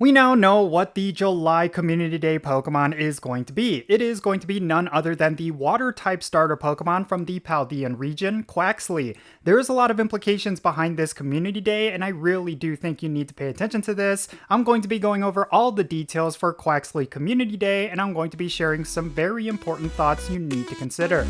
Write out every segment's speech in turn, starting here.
We now know what the July Community Day Pokemon is going to be. It is going to be none other than the Water-type starter Pokemon from the Paldean region, Quaxly. There is a lot of implications behind this Community Day, and I really do think you need to pay attention to this. I'm going to be going over all the details for Quaxly Community Day, and I'm going to be sharing some very important thoughts you need to consider.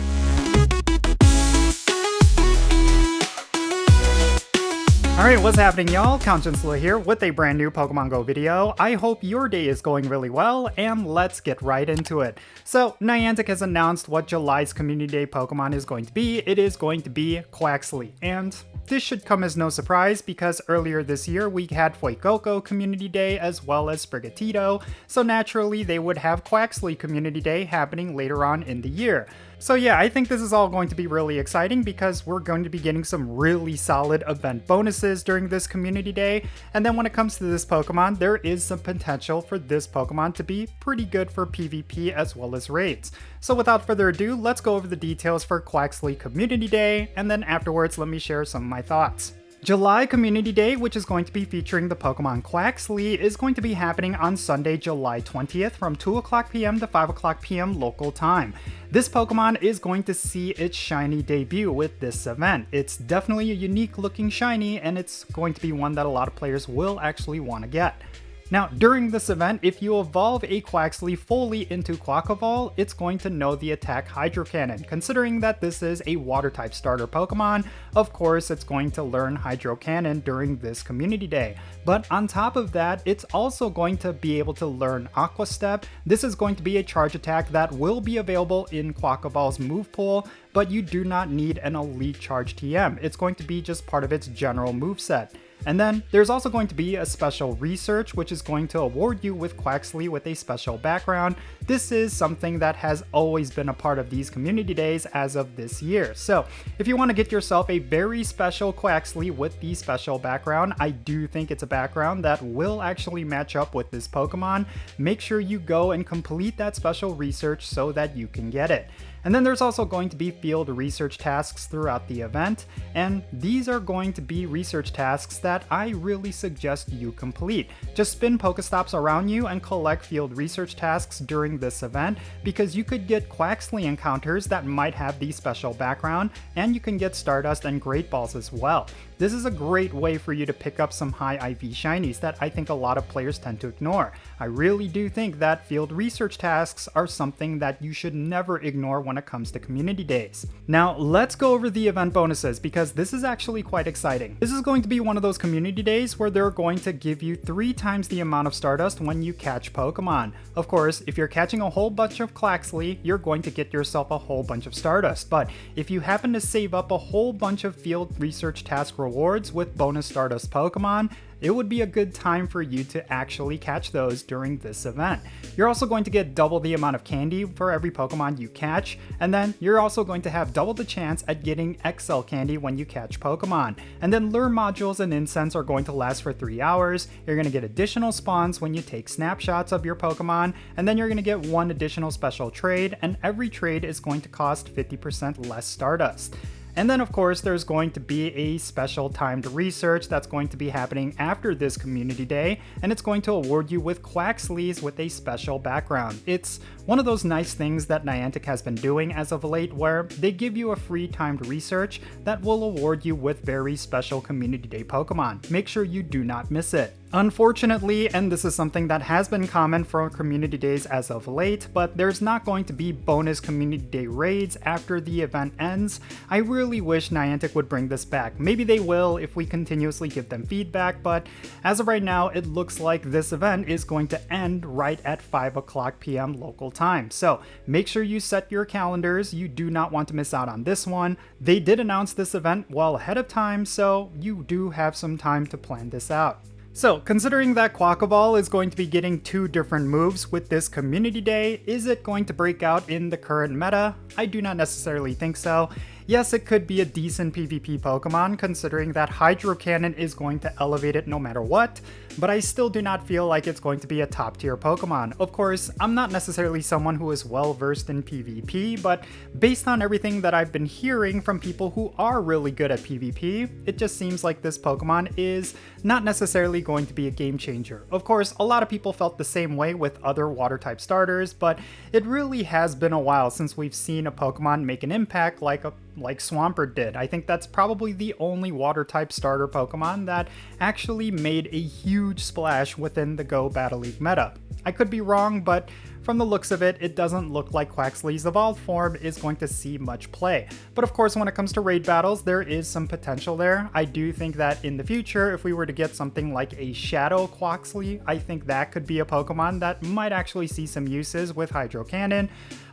Alright, what's happening y'all? Count Jinsula here with a brand new Pokemon GO video. I hope your day is going really well, and let's get right into it. So, Niantic has announced what July's Community Day Pokemon is going to be. It is going to be Quaxly, and this should come as no surprise because earlier this year we had Fuecoco Community Day as well as Sprigatito, so naturally they would have Quaxly Community Day happening later on in the year. So yeah, I think this is all going to be really exciting because we're going to be getting some really solid event bonuses during this Community Day, and then when it comes to this Pokemon, there is some potential for this Pokemon to be pretty good for PvP as well as raids. So without further ado, let's go over the details for Quaxly Community Day, and then afterwards let me share some of my thoughts. July Community Day, which is going to be featuring the Pokemon Quaxly, is going to be happening on Sunday, July 20th from 2 o'clock p.m. to 5 o'clock p.m. local time. This Pokemon is going to see its shiny debut with this event. It's definitely a unique looking shiny, and it's going to be one that a lot of players will actually want to get. Now, during this event, if you evolve a Quaxly fully into Quaquaval, it's going to know the attack Hydro Cannon. Considering that this is a Water-type starter Pokemon, of course it's going to learn Hydro Cannon during this Community Day. But on top of that, it's also going to be able to learn Aqua Step. This is going to be a charge attack that will be available in Quaquaval's move pool, but you do not need an Elite Charge TM. It's going to be just part of its general moveset. And then there's also going to be a special research which is going to award you with Quaxly with a special background. This is something that has always been a part of these community days as of this year. So if you want to get yourself a very special Quaxly with the special background, I do think it's a background that will actually match up with this Pokemon. Make sure you go and complete that special research so that you can get it. And then there's also going to be field research tasks throughout the event, and these are going to be research tasks that I really suggest you complete. Just spin Pokestops around you and collect field research tasks during this event, because you could get Quaxly encounters that might have the special background, and you can get Stardust and Great Balls as well. This is a great way for you to pick up some high IV shinies that I think a lot of players tend to ignore. I really do think that field research tasks are something that you should never ignore when it comes to community days. Now let's go over the event bonuses because this is actually quite exciting. This is going to be one of those community days where they're going to give you 3 times the amount of Stardust when you catch Pokemon. Of course, if you're catching a whole bunch of Quaxly, you're going to get yourself a whole bunch of Stardust, but if you happen to save up a whole bunch of field research task rewards with bonus Stardust Pokemon, it would be a good time for you to actually catch those during this event. You're also going to get double the amount of candy for every Pokemon you catch, and then you're also going to have double the chance at getting XL candy when you catch Pokemon. And then lure modules and incense are going to last for 3 hours. You're going to get additional spawns when you take snapshots of your Pokemon, and then you're going to get 1 additional special trade, and every trade is going to cost 50% less Stardust. And then of course there's going to be a special timed research that's going to be happening after this community day, and it's going to award you with Quaxlys with a special background. It's one of those nice things that Niantic has been doing as of late where they give you a free timed research that will award you with very special community day Pokemon. Make sure you do not miss it. Unfortunately, and this is something that has been common for community days as of late, but there's not going to be bonus community day raids after the event ends. I really wish Niantic would bring this back. Maybe they will if we continuously give them feedback, but as of right now, it looks like this event is going to end right at 5 o'clock p.m. local time. So make sure you set your calendars. You do not want to miss out on this one. They did announce this event well ahead of time, so you do have some time to plan this out. So, considering that Quaquaval is going to be getting 2 different moves with this community day, is it going to break out in the current meta? I do not necessarily think so. Yes, it could be a decent PvP Pokemon, considering that Hydro Cannon is going to elevate it no matter what, but I still do not feel like it's going to be a top tier Pokemon. Of course, I'm not necessarily someone who is well versed in PvP, but based on everything that I've been hearing from people who are really good at PvP, it just seems like this Pokemon is not necessarily going to be a game changer. Of course, a lot of people felt the same way with other water type starters, but it really has been a while since we've seen a Pokemon make an impact like Swampert did. I think that's probably the only water type starter Pokemon that actually made a huge splash within the Go Battle League meta. I could be wrong, but from the looks of it, it doesn't look like Quaxly's evolved form is going to see much play. But of course, when it comes to raid battles, there is some potential there. I do think that in the future, if we were to get something like a Shadow Quaxly, I think that could be a Pokemon that might actually see some uses with Hydro Cannon,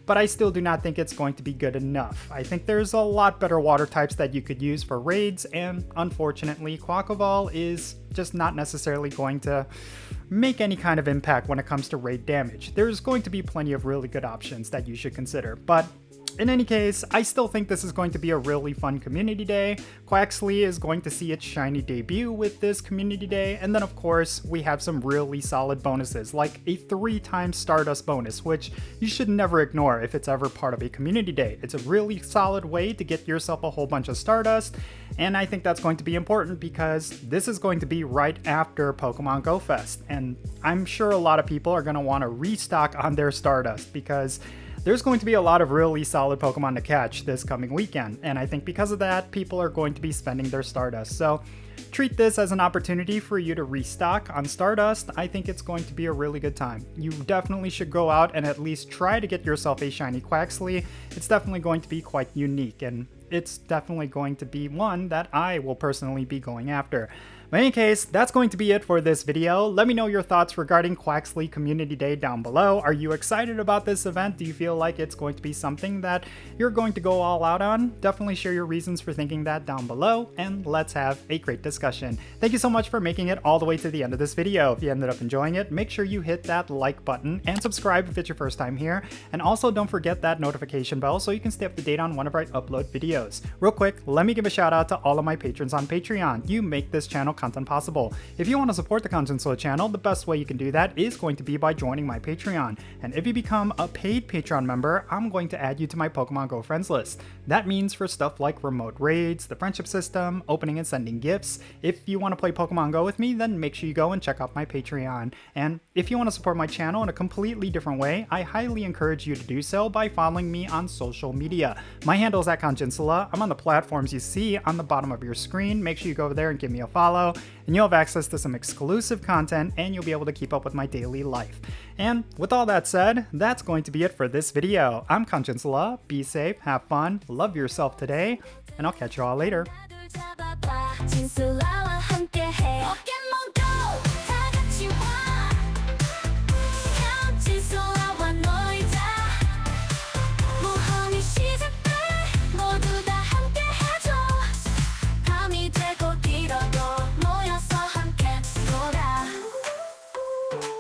but I still do not think it's going to be good enough. I think there's a lot better water types that you could use for raids, and unfortunately, Quaquaval is just not necessarily going to make any kind of impact when it comes to raid damage. There's going to be plenty of really good options that you should consider, but in any case, I still think this is going to be a really fun community day. Quaxly is going to see its shiny debut with this community day, and then of course, we have some really solid bonuses, like a 3x Stardust bonus, which you should never ignore if it's ever part of a community day. It's a really solid way to get yourself a whole bunch of Stardust, and I think that's going to be important because this is going to be right after Pokemon Go Fest, and I'm sure a lot of people are going to want to restock on their Stardust because there's going to be a lot of really solid Pokemon to catch this coming weekend, and I think because of that, people are going to be spending their Stardust. So treat this as an opportunity for you to restock on Stardust. I think it's going to be a really good time. You definitely should go out and at least try to get yourself a shiny Quaxly. It's definitely going to be quite unique, and it's definitely going to be one that I will personally be going after. But in any case, that's going to be it for this video. Let me know your thoughts regarding Quaxly Community Day down below. Are you excited about this event? Do you feel like it's going to be something that you're going to go all out on? Definitely share your reasons for thinking that down below, and let's have a great discussion. Thank you so much for making it all the way to the end of this video. If you ended up enjoying it, make sure you hit that like button and subscribe if it's your first time here. And also don't forget that notification bell so you can stay up to date on whenever I upload videos. Real quick, let me give a shout out to all of my patrons on Patreon. You make this channel content possible. If you want to support the Jinsula channel, the best way you can do that is going to be by joining my Patreon. And if you become a paid Patreon member, I'm going to add you to my Pokemon Go friends list. That means for stuff like remote raids, the friendship system, opening and sending gifts. If you want to play Pokemon Go with me, then make sure you go and check out my Patreon. And if you want to support my channel in a completely different way, I highly encourage you to do so by following me on social media. My handle is @Jinsula. I'm on the platforms you see on the bottom of your screen. Make sure you go over there and give me a follow, and you'll have access to some exclusive content, and you'll be able to keep up with my daily life. And with all that said, that's going to be it for this video. I'm Jinsula. Be safe, have fun, love yourself today, and I'll catch you all later.